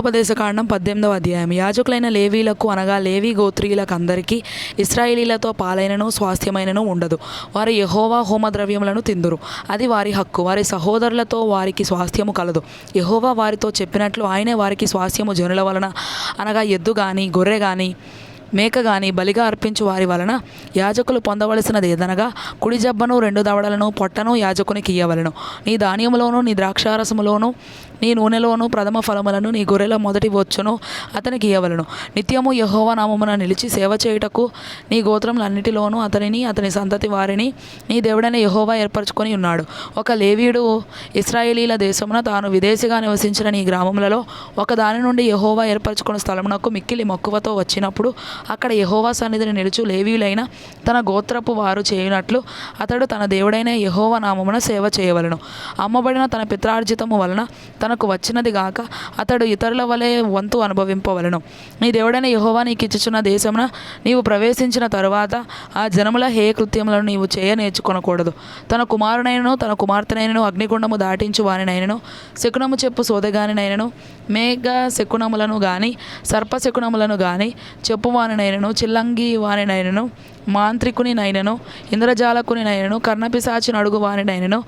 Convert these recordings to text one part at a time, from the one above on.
ఉపదేశకాండం 18వ అధ్యాయం. యాజకులైన లేవీలకు అనగా లేవీ గోత్రీయులకు అందరికీ ఇశ్రాయేలీలతో పాలైనను స్వాస్థ్యమైనను ఉండదు. వారు యెహోవా హోమద్రవ్యములను తిందురు, అది వారి హక్కు. వారి సహోదరులతో వారికి స్వాస్థ్యము కలదు. యెహోవా వారితో చెప్పినట్లు ఆయనే వారికి స్వాస్థ్యము. జనుల వలన అనగా ఎద్దు గాని గొర్రె గాని మేక గాని బలిగా అర్పించు వారి వలన యాజకులు పొందవలసినది ఏదనగా కుడి జబ్బను 2 దవడలను పొట్టను యాజకునికి ఇయ్యవలెను. నీ ధాన్యములోను నీ ద్రాక్షారసములోను నీ నూనెలోను ప్రథమ ఫలములను నీ గొర్రెల మొదటి బొచ్చును అతనికి ఇయ్యవలెను. నిత్యము యెహోవా నామమున నిలిచి సేవ చేయుటకు నీ గోత్రములన్నిటిలోనూ అతనిని అతని సంతతి వారిని నీ దేవుడైన యెహోవా ఏర్పరచుకొని ఉన్నాడు. ఒక లేవీయుడు ఇశ్రాయేలీల దేశమున తాను విదేశీగా నివసించిన నీ గ్రామములలో ఒక దాని నుండి యెహోవా ఏర్పరచుకున్న స్థలమునకు మిక్కిలి మక్కువతో వచ్చినప్పుడు అక్కడ యెహోవా సన్నిధిని నిలుచు లేవీయులైన తన గోత్రపు వారు చేయునట్లు అతడు తన దేవుడైన యెహోవా నామమున సేవ చేయవలెను. అమ్మబడిన తన పిత్రార్జితము వలన తనకు వచ్చినది గాక అతడు ఇతరుల వలె వంతు అనుభవింపవలెను. నీ దేవుడైన యెహోవా నీకిచ్చుచున్న దేశమున నీవు ప్రవేశించిన తరువాత ఆ జనముల హేయ కృత్యములను నీవు చేయ నేర్చుకొనకూడదు. తన కుమారునైనను తన కుమార్తెనైనను అగ్నిగుండము దాటించు వానినైనను శకునము చెప్పు సోదగానినైనను మేఘ శకునములను గాని సర్పశకునములను గాని చెప్పువానినైనను చిల్లంగి వానినైనను మాంత్రికునినైనను ఇంద్రజాలకునినైనను కర్ణపిశాచి నడుగు వానినైనను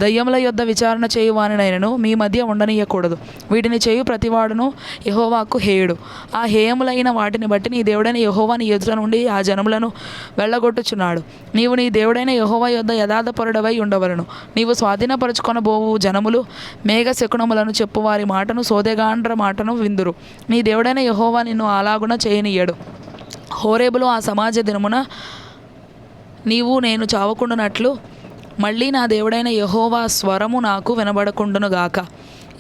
దయ్యముల యొద్ద విచారణ చేయు వానినైనను మీ మధ్య ఉండనీయకూడదు. వీటిని చేయు ప్రతివాడును యెహోవాకు హేయుడు. ఆ హేయములైన వాటిని బట్టి నీ దేవుడైన యెహోవా నీ ఎదుట నుండి ఆ జనములను వెళ్ళగొట్టుచున్నాడు. నీవు నీ దేవుడైన యెహోవా యొద్ద యథార్థపరుడవై ఉండవలను. నీవు స్వాధీనపరచుకొనబోవు జనములు మేఘ శకునములను చెప్పువారి మాటను సోదెగాండ్ర మాటను విందురు. నీ దేవుడైన యెహోవా నిన్ను అలాగున చేయనీయడు. హోరేబులో ఆ సమాజ దినమున నీవు నేను చావకుండునట్లు మళ్ళీ నా దేవుడైన యెహోవా స్వరము నాకు వినబడకుండునుగాక,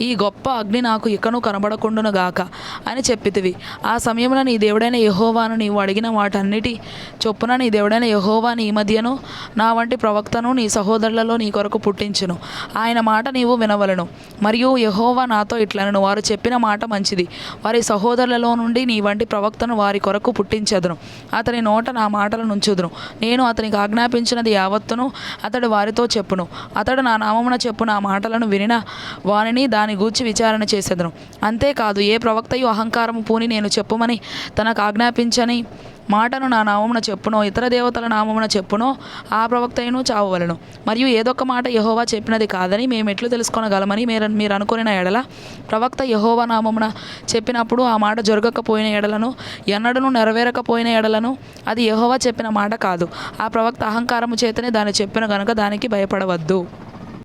ఈ గొప్ప అగ్ని నాకు ఇకను కనబడకుండునుగాక అని చెప్పితివి. ఆ సమయంలో నీ దేవుడైన యెహోవాను నీవు అడిగిన వాటన్నిటి చొప్పున నీ దేవుడైన యెహోవా నీ మధ్యను నా వంటి ప్రవక్తను నీ సహోదరులలో నీ కొరకు పుట్టించును. ఆయన మాట నీవు వినవలను. మరియు యెహోవా నాతో ఇట్లనెను, వారు చెప్పిన మాట మంచిది. వారి సహోదరులలో నుండి నీ వంటి ప్రవక్తను వారి కొరకు పుట్టించెదను. అతని నోట నా మాటలు నుంచుదును. నేను అతనికి ఆజ్ఞాపించినది యావత్తును అతడు వారితో చెప్పును. అతడు నా నామమున చెప్పు నా మాటలను వినిన వానిని దాని గూర్చి విచారణ చేసేదను. అంతేకాదు ఏ ప్రవక్తయు అహంకారము పూని నేను చెప్పుమని తనకు ఆజ్ఞాపించని మాటను నా నామమున చెప్పునో ఇతర దేవతల నామమున చెప్పునో ఆ ప్రవక్తయును చావవలెను. మరియు ఏదొక్క మాట యెహోవా చెప్పినది కాదని మేము ఎట్లు తెలుసుకొనగలమని మీరు అనుకొనిన ఎడల ప్రవక్త యెహోవా నామమున చెప్పినప్పుడు ఆ మాట జరగకపోయిన ఎడలను ఎన్నడూ నెరవేరకపోయిన ఎడలను అది యెహోవా చెప్పిన మాట కాదు. ఆ ప్రవక్త అహంకారము చేతనే దాన్ని చెప్పిన గనుక దానికి భయపడవద్దు.